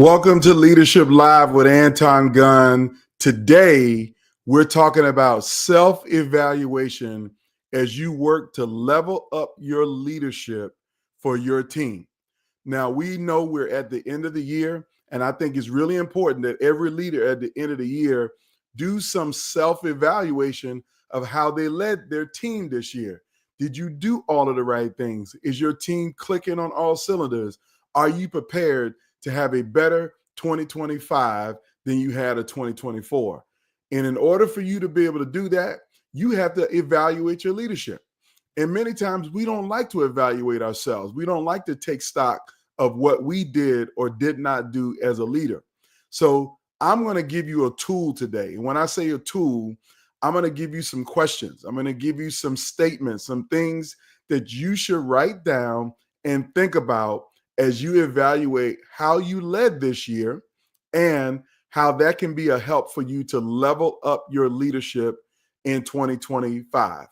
Welcome to Leadership Live with Anton Gunn. Today, we're talking about self-evaluation as you work to level up your leadership for your team. Now, we know we're at the end of the year, and I think it's really important that every leader at the end of the year do some self-evaluation of how they led their team this year. Did you do all of the right things? Is your team clicking on all cylinders? Are you prepared to have a better 2025 than you had a 2024? And in order for you to be able to do that, you have to evaluate your leadership. And many times we don't like to evaluate ourselves. We don't like to take stock of what we did or did not do as a leader. So I'm going to give you a tool today. And when I say a tool, I'm going to give you some questions. I'm going to give you some statements, some things that you should write down and think about as you evaluate how you led this year and how that can be a help for you to level up your leadership in 2025.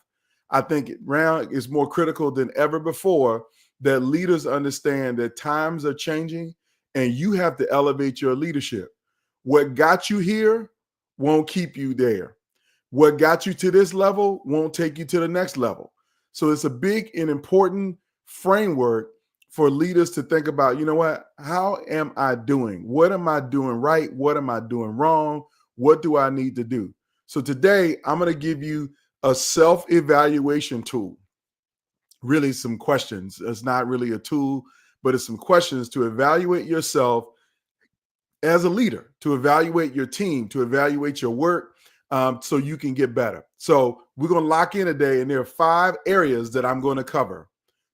I think now is more critical than ever before that leaders understand that times are changing and you have to elevate your leadership. What got you here won't keep you there. What got you to this level won't take you to the next level. So it's a big and important framework for leaders to think about, how am I doing? What am I doing right? What am I doing wrong? What do I need to do? So today I'm going to give you a self-evaluation tool. Really some questions. It's not really a tool, but it's some questions to evaluate yourself as a leader, to evaluate your team, to evaluate your work, so you can get better. So we're going to lock in today, and there are 5 areas that I'm going to cover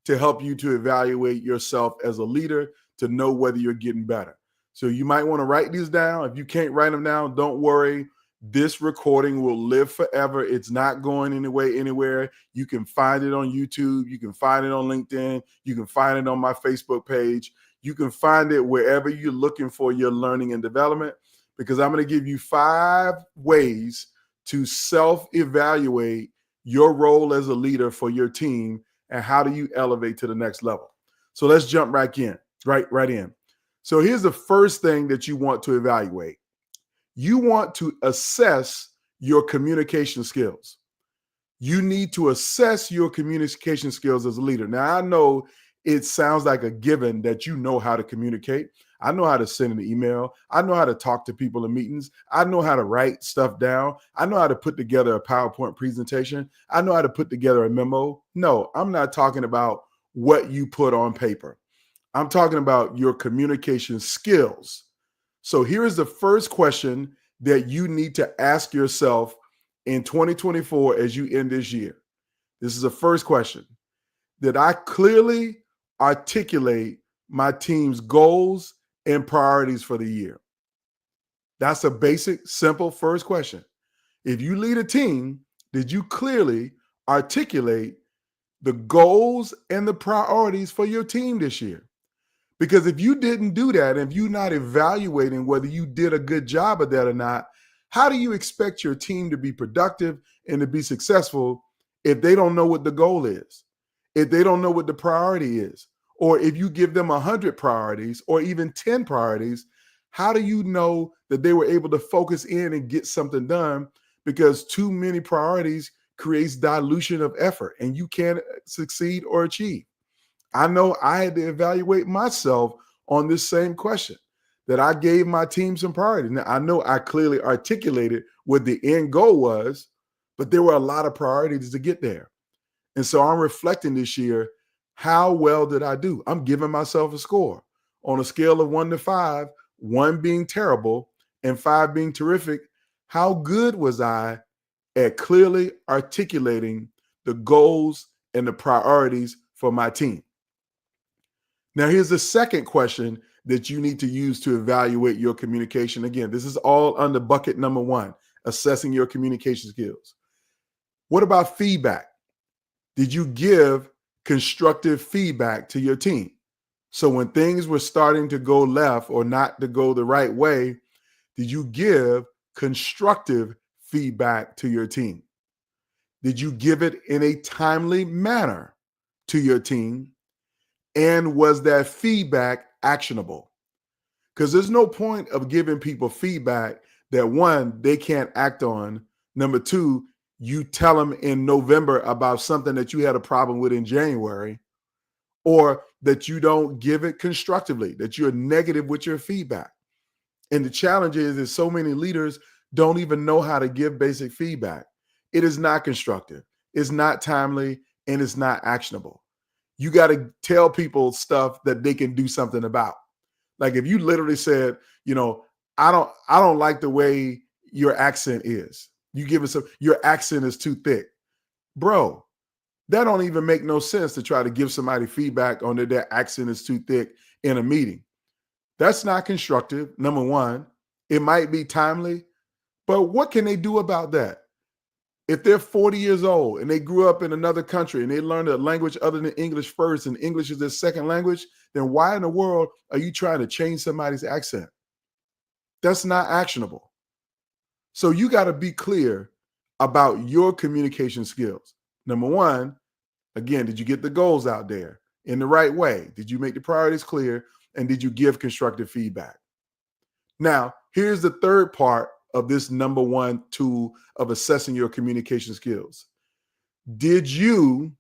to help you to evaluate yourself as a leader, to know whether you're getting better. So you might want to write these down. If you can't write them down, don't worry. This recording will live forever. It's not going anywhere. You can find it on YouTube. You can find it on LinkedIn. You can find it on my Facebook page. You can find it wherever you're looking for your learning and development, because I'm going to give you 5 ways to self-evaluate your role as a leader for your team and how do you elevate to the next level. So let's jump right in. So here's the first thing that you want to evaluate. You want to assess your communication skills. You need to assess your communication skills as a leader. Now, I know it sounds like a given that you know how to communicate. I know how to send an email. I know how to talk to people in meetings. I know how to write stuff down. I know how to put together a PowerPoint presentation. I know how to put together a memo. No, I'm not talking about what you put on paper. I'm talking about your communication skills. So here's the first question that you need to ask yourself in 2024 as you end this year. This is the first question. Did I clearly articulate my team's goals and priorities for the year? That's a basic, simple first question. If you lead a team, did you clearly articulate the goals and the priorities for your team this year? Because if you didn't do that, if you're not evaluating whether you did a good job of that or not, how do you expect your team to be productive and to be successful if they don't know what the goal is, if they don't know what the priority is, or if you give them 100 priorities or even 10 priorities, how do you know that they were able to focus in and get something done? Because too many priorities creates dilution of effort and you can't succeed or achieve. I know I had to evaluate myself on this same question, that I gave my team some priorities. Now, I know I clearly articulated what the end goal was, but there were a lot of priorities to get there. And so I'm reflecting this year, how well did I do? I'm giving myself a score on a scale of 1 to 5, 1 being terrible and 5 being terrific. How good was I at clearly articulating the goals and the priorities for my team? Now, here's the second question that you need to use to evaluate your communication. Again, this is all under bucket number 1, assessing your communication skills. What about feedback? Did you give constructive feedback to your team? So when things were starting to go left or not to go the right way, did you give constructive feedback to your team? Did you give it in a timely manner to your team? And was that feedback actionable? Because there's no point of giving people feedback that, one, they can't act on. Number two, you tell them in November about something that you had a problem with in January, or that you don't give it constructively, that you're negative with your feedback. And the challenge is so many leaders don't even know how to give basic feedback. It is not constructive, it's not timely, and it's not actionable. You got to tell people stuff that they can do something about. Like if you literally said, I don't like the way your accent is. You give us your accent is too thick. Bro, that don't even make no sense to try to give somebody feedback on that their accent is too thick in a meeting. That's not constructive, number one. It might be timely, but what can they do about that? If they're 40 years old and they grew up in another country and they learned a language other than English first and English is their second language, then why in the world are you trying to change somebody's accent? That's not actionable. So you got to be clear about your communication skills. Number one, again, did you get the goals out there in the right way? Did you make the priorities clear? And did you give constructive feedback? Now, here's the third part of this number one tool of assessing your communication skills. Did you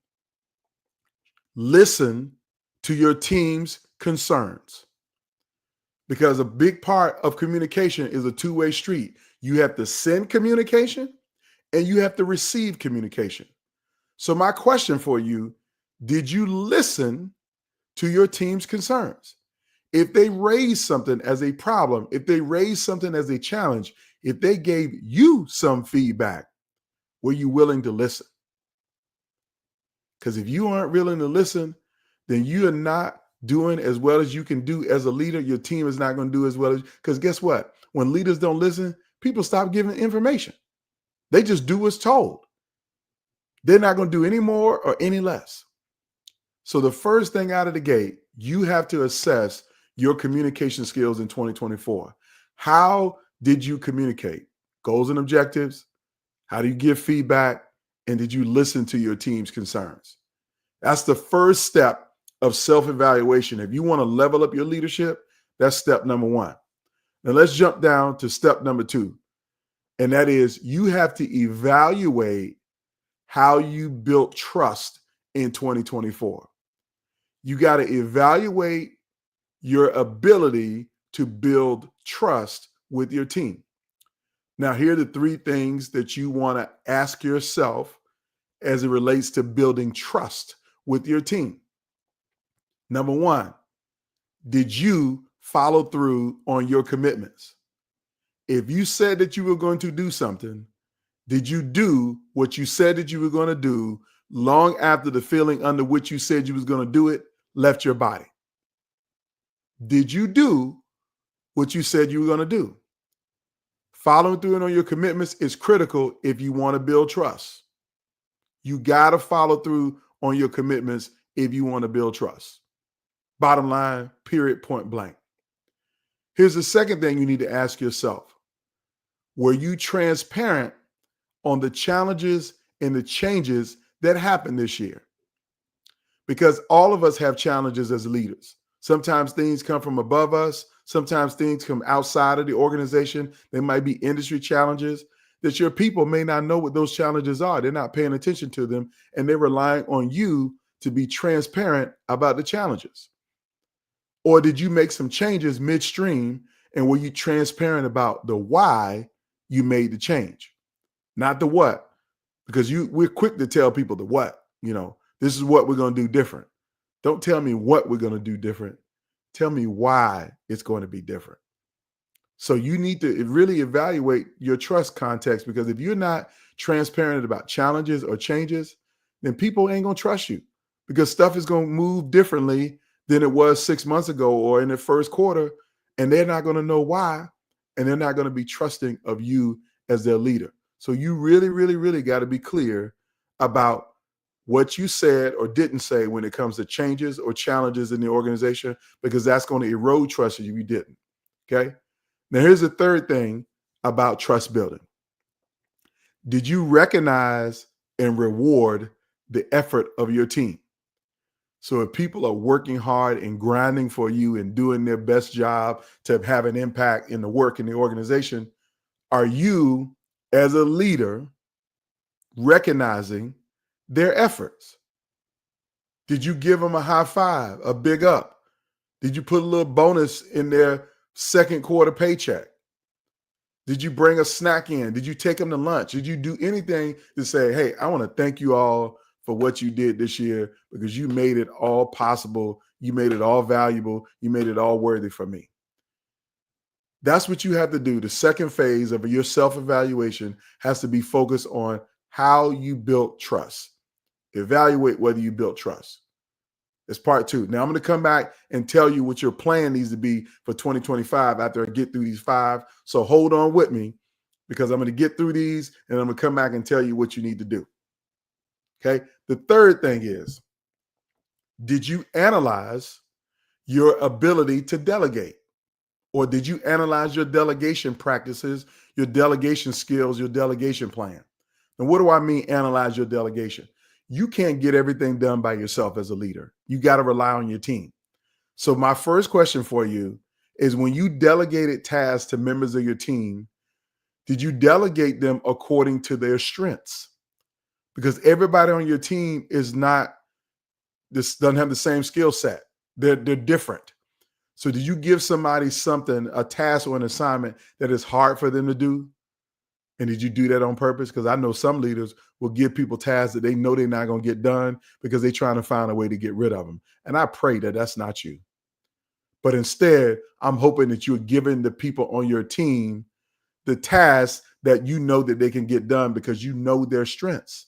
listen to your team's concerns? Because a big part of communication is a two-way street. You have to send communication and you have to receive communication. So my question for you, did you listen to your team's concerns? If they raise something as a problem, if they raise something as a challenge, if they gave you some feedback, were you willing to listen? Because if you aren't willing to listen, then you are not doing as well as you can do as a leader. Your team is not going to do as well as, because guess what? When leaders don't listen, people stop giving information. They just do what's told. They're not going to do any more or any less. So the first thing out of the gate, you have to assess your communication skills in 2024. How did you communicate? Goals and objectives? How do you give feedback? And did you listen to your team's concerns? That's the first step of self-evaluation. If you want to level up your leadership, that's step number one. Now let's jump down to step number two. And that is you have to evaluate how you built trust in 2024. You got to evaluate your ability to build trust with your team. Now, here are the three things that you want to ask yourself as it relates to building trust with your team. Number one, did you follow through on your commitments? If you said that you were going to do something, did you do what you said that you were going to do long after the feeling under which you said you was going to do it left your body? Did you do what you said you were going to do? Following through on your commitments is critical if you want to build trust. You got to follow through on your commitments if you want to build trust. Bottom line, period, point blank. Here's the second thing you need to ask yourself. Were you transparent on the challenges and the changes that happened this year? Because all of us have challenges as leaders. Sometimes things come from above us. Sometimes things come outside of the organization. They might be industry challenges that your people may not know what those challenges are. They're not paying attention to them, and they're relying on you to be transparent about the challenges. Or did you make some changes midstream, and were you transparent about the why you made the change? Not the what, because we're quick to tell people the what. This is what we're going to do different. Don't tell me what we're going to do different. Tell me why it's going to be different. So you need to really evaluate your trust context, because if you're not transparent about challenges or changes, then people ain't going to trust you, because stuff is going to move differently than it was 6 months ago or in the first quarter, and they're not going to know why, and they're not going to be trusting of you as their leader. So you really, really, really got to be clear about what you said or didn't say when it comes to changes or challenges in the organization, because that's going to erode trust if you didn't. Okay. Now, here's the third thing about trust building. Did you recognize and reward the effort of your team? So if people are working hard and grinding for you and doing their best job to have an impact in the work in the organization, are you as a leader recognizing their efforts? Did you give them a high five, a big up? Did you put a little bonus in their second quarter paycheck? Did you bring a snack in? Did you take them to lunch? Did you do anything to say, hey, I want to thank you all for what you did this year because you made it all possible. You made it all valuable. You made it all worthy for me. That's what you have to do. The second phase of your self-evaluation has to be focused on how you built trust. Evaluate whether you built trust. It's part 2. Now I'm going to come back and tell you what your plan needs to be for 2025 after I get through these 5. So hold on with me because I'm going to get through these and I'm going to come back and tell you what you need to do. Okay. The third thing is, did you analyze your ability to delegate? Or did you analyze your delegation practices, your delegation skills, your delegation plan? And what do I mean analyze your delegation? You can't get everything done by yourself as a leader. You got to rely on your team. So my first question for you is, when you delegated tasks to members of your team, did you delegate them according to their strengths? Because everybody on your team doesn't have the same skill set. They're different. So did you give somebody something, a task or an assignment that is hard for them to do? And did you do that on purpose? Because I know some leaders will give people tasks that they know they're not going to get done because they're trying to find a way to get rid of them. And I pray that that's not you. But instead, I'm hoping that you're giving the people on your team the tasks that you know that they can get done because you know their strengths.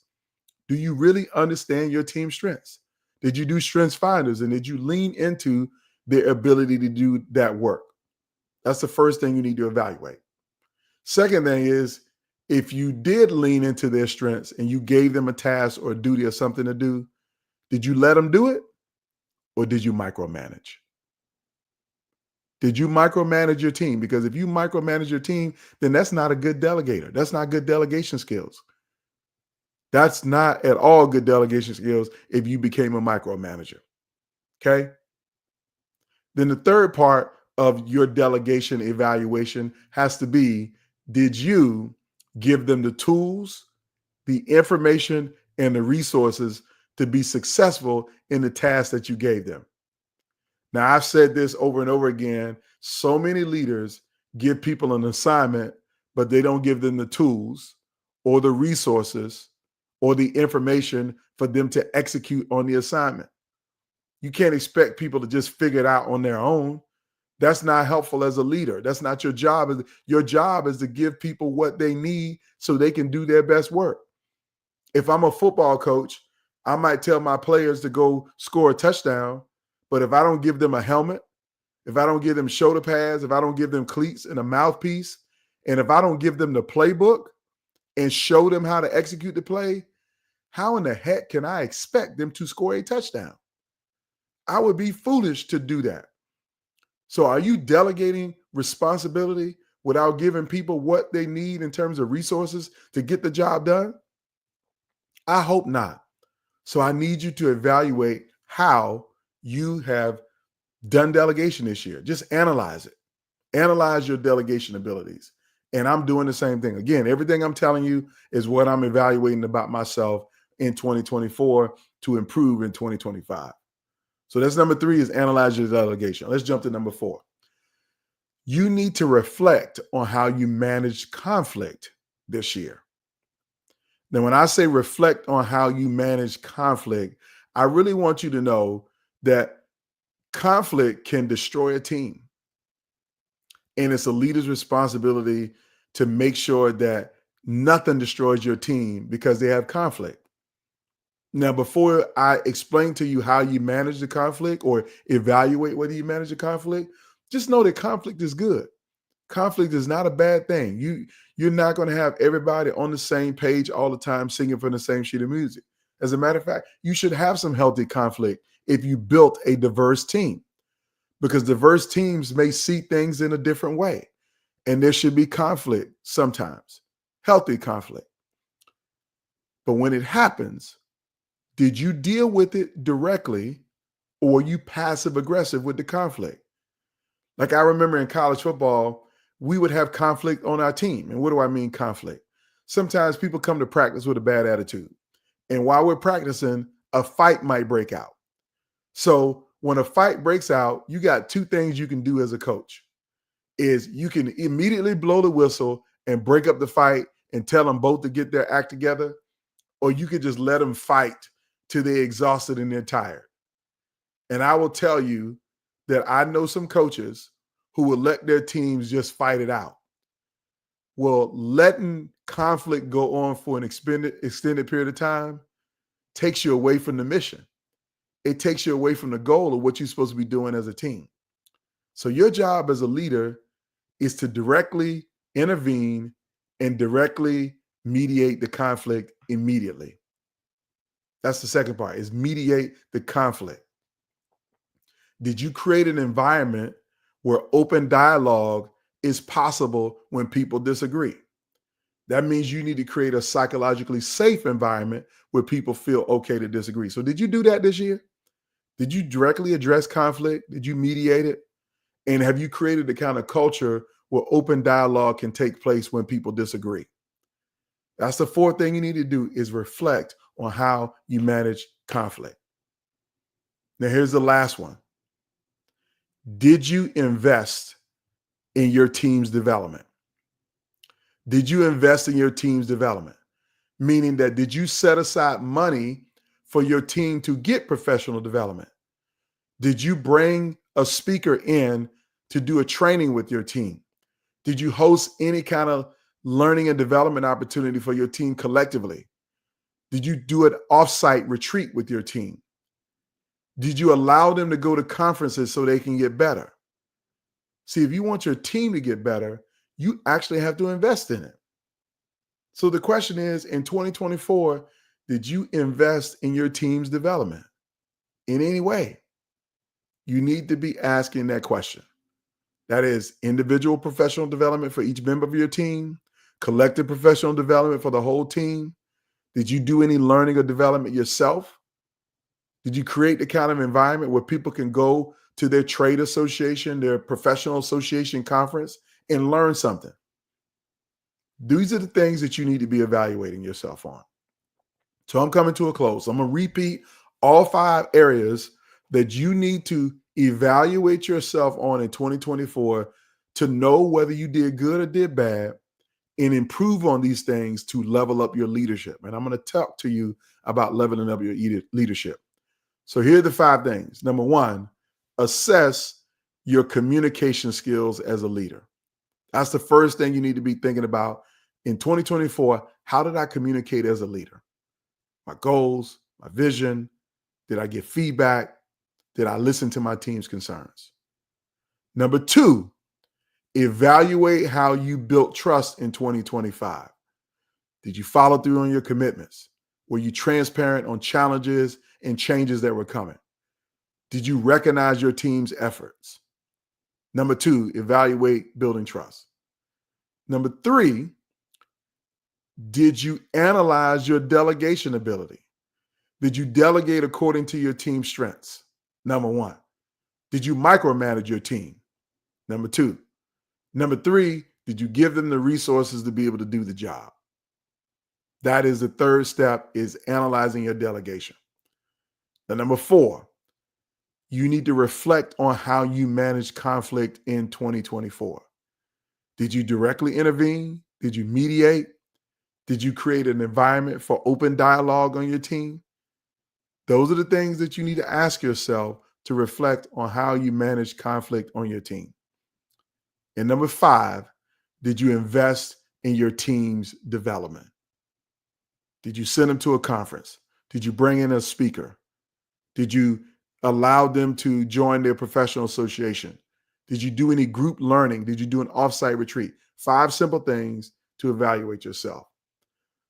Do you really understand your team's strengths? Did you do strengths finders and did you lean into their ability to do that work? That's the first thing you need to evaluate. Second thing is, if you did lean into their strengths and you gave them a task or a duty or something to do, did you let them do it or did you micromanage? Did you micromanage your team? Because if you micromanage your team, then that's not a good delegator. That's not good delegation skills. That's not at all good delegation skills if you became a micromanager. Okay? Then the third part of your delegation evaluation has to be, did you give them the tools, the information, and the resources to be successful in the task that you gave them? Now, I've said this over and over again. So many leaders give people an assignment, but they don't give them the tools or the resources or the information for them to execute on the assignment. You can't expect people to just figure it out on their own. That's not helpful as a leader. That's not your job. Your job is to give people what they need so they can do their best work. If I'm a football coach, I might tell my players to go score a touchdown, but if I don't give them a helmet, if I don't give them shoulder pads, if I don't give them cleats and a mouthpiece, and if I don't give them the playbook and show them how to execute the play, how in the heck can I expect them to score a touchdown? I would be foolish to do that. So are you delegating responsibility without giving people what they need in terms of resources to get the job done? I hope not. So I need you to evaluate how you have done delegation this year. Just analyze it. Analyze your delegation abilities. And I'm doing the same thing. Again, everything I'm telling you is what I'm evaluating about myself in 2024 to improve in 2025. So that's number 3, is analyze your delegation. Let's jump to number 4. You need to reflect on how you managed conflict this year. Now, when I say reflect on how you manage conflict, I really want you to know that conflict can destroy a team. And it's a leader's responsibility to make sure that nothing destroys your team because they have conflict. Now, before I explain to you how you manage the conflict or evaluate whether you manage the conflict, just know that conflict is good. Conflict is not a bad thing. You're not going to have everybody on the same page all the time singing from the same sheet of music. As a matter of fact, you should have some healthy conflict if you built a diverse team, because diverse teams may see things in a different way. And there should be conflict sometimes, healthy conflict. But when it happens, did you deal with it directly or you passive aggressive with the conflict? Like I remember in college football, we would have conflict on our team. And what do I mean conflict? Sometimes people come to practice with a bad attitude. And while we're practicing, a fight might break out. So when a fight breaks out, you got two things you can do as a coach. Is you can immediately blow the whistle and break up the fight and tell them both to get their act together, or you could just let them fight till they're exhausted and they're tired. And I will tell you that I know some coaches who will let their teams just fight it out. Well, letting conflict go on for an extended period of time takes you away from the mission. It takes you away from the goal of what you're supposed to be doing as a team. So your job as a leader is to directly intervene and directly mediate the conflict immediately. That's the second part, is mediate the conflict. Did you create an environment where open dialogue is possible when people disagree? That means you need to create a psychologically safe environment where people feel okay to disagree. So did you do that this year? Did you directly address conflict? Did you mediate it? And have you created the kind of culture where open dialogue can take place when people disagree? That's the fourth thing you need to do, is reflect on how you manage conflict. Now, here's the last one. Did you invest in your team's development? Did you invest in your team's development? Meaning that, did you set aside money for your team to get professional development? Did you bring a speaker in to do a training with your team? Did you host any kind of learning and development opportunity for your team collectively? Did you do an offsite retreat with your team? Did you allow them to go to conferences so they can get better? See, if you want your team to get better, you actually have to invest in it. So the question is, in 2024, did you invest in your team's development in any way? You need to be asking that question. That is individual professional development for each member of your team, collective professional development for the whole team. Did you do any learning or development yourself? Did you create the kind of environment where people can go to their trade association, their professional association conference, and learn something? These are the things that you need to be evaluating yourself on. So I'm coming to a close. I'm going to repeat all 5 areas that you need to evaluate yourself on in 2024 to know whether you did good or did bad, and improve on these things to level up your leadership. And I'm going to talk to you about leveling up your leadership. So here are the 5 things. Number 1, assess your communication skills as a leader. That's the first thing you need to be thinking about in 2024. How did I communicate as a leader? My goals, my vision. Did I get feedback? Did I listen to my team's concerns? Number 2, evaluate how you built trust in 2025. Did you follow through on your commitments? Were you transparent on challenges and changes that were coming? Did you recognize your team's efforts? Number 2, evaluate building trust. Number 3, did you analyze your delegation ability? Did you delegate according to your team's strengths? Number 1. Did you micromanage your team? Number 2. Number 3, did you give them the resources to be able to do the job? That is the third step, is analyzing your delegation. Now, number 4, you need to reflect on how you managed conflict in 2024. Did you directly intervene? Did you mediate? Did you create an environment for open dialogue on your team? Those are the things that you need to ask yourself to reflect on how you manage conflict on your team. And number 5, did you invest in your team's development? Did you send them to a conference? Did you bring in a speaker? Did you allow them to join their professional association? Did you do any group learning? Did you do an offsite retreat? 5 simple things to evaluate yourself.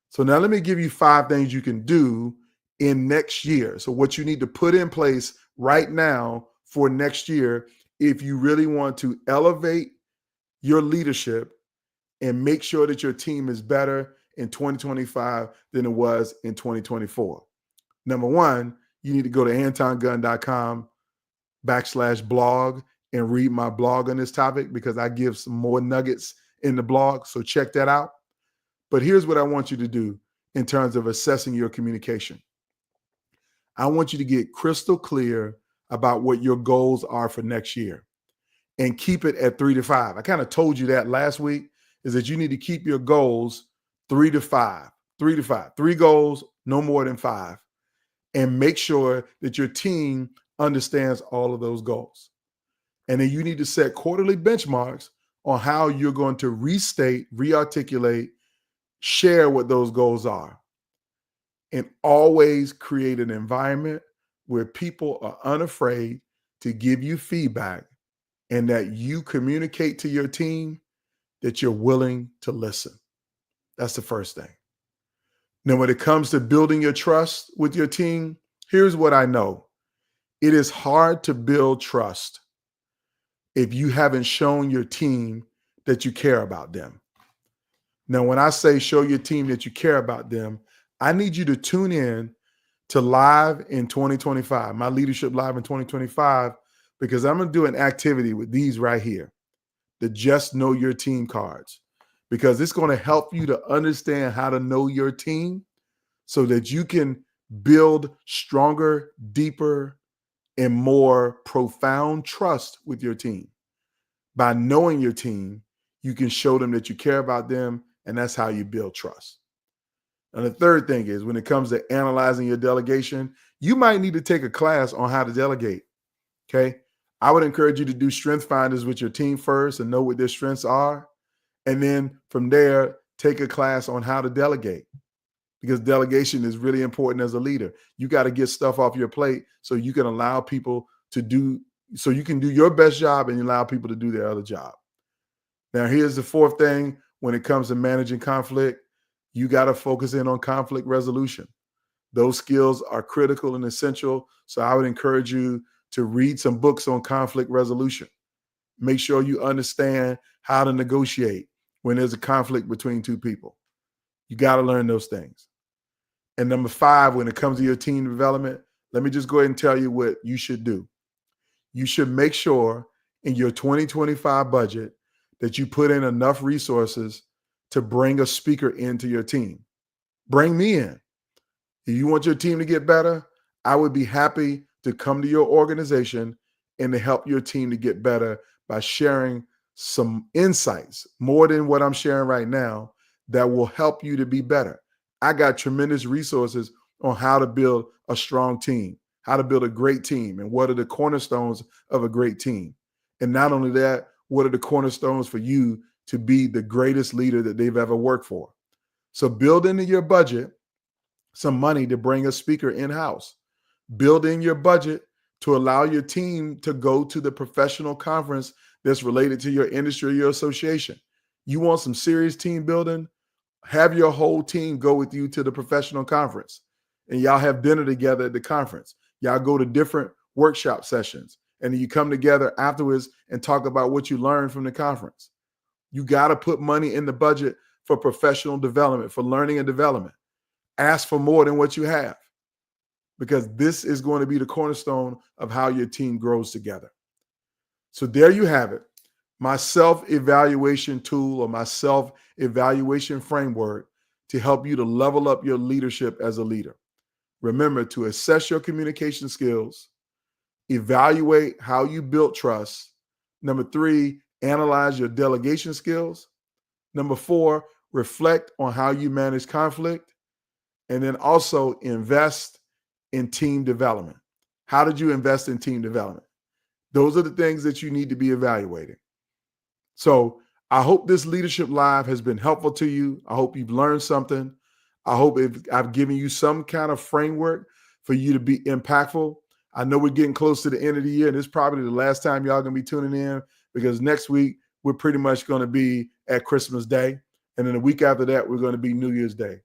So now let me give you 5 things you can do in next year. So what you need to put in place right now for next year, if you really want to elevate your leadership and make sure that your team is better in 2025 than it was in 2024. Number 1, you need to go to AntonGunn.com /blog and read my blog on this topic, because I give some more nuggets in the blog. So check that out. But here's what I want you to do in terms of assessing your communication. I want you to get crystal clear about what your goals are for next year and keep it at 3 to 5. I kind of told you that last week, is that you need to keep your goals 3 to 5, 3 to 5, 3 goals, no more than 5, and make sure that your team understands all of those goals. And then you need to set quarterly benchmarks on how you're going to restate, rearticulate, share what those goals are. And always create an environment where people are unafraid to give you feedback, and that you communicate to your team that you're willing to listen. That's the first thing. Now, when it comes to building your trust with your team, here's what I know. It is hard to build trust if you haven't shown your team that you care about them. Now, when I say show your team that you care about them, I need you to tune in to Live in 2025, my Leadership Live in 2025, because I'm going to do an activity with these right here, the Just Know Your Team cards, because it's going to help you to understand how to know your team so that you can build stronger, deeper, and more profound trust with your team. By knowing your team, you can show them that you care about them, and that's how you build trust. And the third thing is, when it comes to analyzing your delegation, you might need to take a class on how to delegate, okay? I would encourage you to do strength finders with your team first and know what their strengths are. And then from there, take a class on how to delegate, because delegation is really important as a leader. You got to get stuff off your plate so you can allow people to do, so you can do your best job and allow people to do their other job. Now, here's the fourth thing when it comes to managing conflict. You got to focus in on conflict resolution. Those skills are critical and essential. So I would encourage you to read some books on conflict resolution. Make sure you understand how to negotiate when there's a conflict between two people. You got to learn those things. And number 5, when it comes to your team development, let me just go ahead and tell you what you should do. You should make sure in your 2025 budget that you put in enough resources to bring a speaker into your team. Bring me in. If you want your team to get better, I would be happy to come to your organization and to help your team to get better by sharing some insights, more than what I'm sharing right now, that will help you to be better. I got tremendous resources on how to build a strong team, how to build a great team, and what are the cornerstones of a great team. And not only that, what are the cornerstones for you to be the greatest leader that they've ever worked for? So build into your budget some money to bring a speaker in-house. Build in your budget to allow your team to go to the professional conference that's related to your industry or your association. You want some serious team building? Have your whole team go with you to the professional conference, and y'all have dinner together at the conference. Y'all go to different workshop sessions, and then you come together afterwards and talk about what you learned from the conference. You got to put money in the budget for professional development, for learning and development. Ask for more than what you have, because this is going to be the cornerstone of how your team grows together. So there you have it. My self-evaluation tool, or my self-evaluation framework to help you to level up your leadership as a leader. Remember to assess your communication skills, evaluate how you build trust. Number 3, analyze your delegation skills. Number 4, reflect on how you manage conflict. And then also invest in team development. How did you invest in team development? Those are the things that you need to be evaluating. So I hope this Leadership Live has been helpful to you. I hope you've learned something. I hope I've given you some kind of framework for you to be impactful. I know we're getting close to the end of the year, and it's probably the last time y'all going to be tuning in, because next week we're pretty much going to be at Christmas Day. And then the week after that, we're going to be New Year's Day.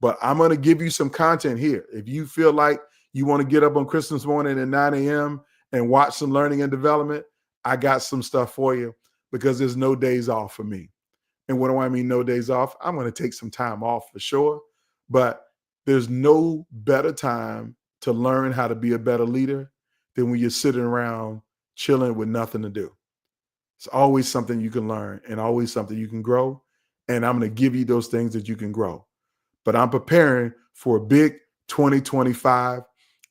But I'm going to give you some content here. If you feel like you want to get up on Christmas morning at 9 a.m. and watch some learning and development, I got some stuff for you, because there's no days off for me. And what do I mean no days off? I'm going to take some time off for sure, but there's no better time to learn how to be a better leader than when you're sitting around chilling with nothing to do. It's always something you can learn and always something you can grow. And I'm going to give you those things that you can grow. But I'm preparing for a big 2025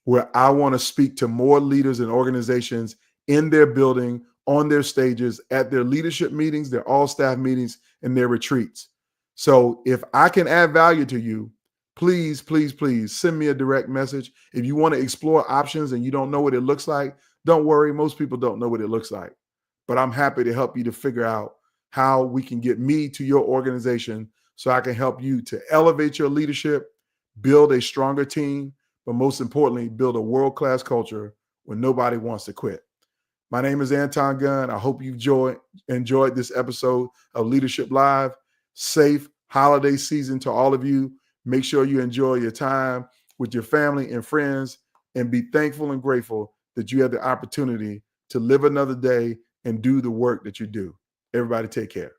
where I want to speak to more leaders and organizations in their building, on their stages, at their leadership meetings, their all staff meetings, and their retreats. So if I can add value to you, please, please, please send me a direct message. If you want to explore options and you don't know what it looks like, don't worry. Most people don't know what it looks like. But I'm happy to help you to figure out how we can get me to your organization so I can help you to elevate your leadership, build a stronger team, but most importantly, build a world-class culture where nobody wants to quit. My name is Anton Gunn. I hope you've enjoyed this episode of Leadership Live. Safe holiday season to all of you. Make sure you enjoy your time with your family and friends, and be thankful and grateful that you had the opportunity to live another day and do the work that you do. Everybody take care.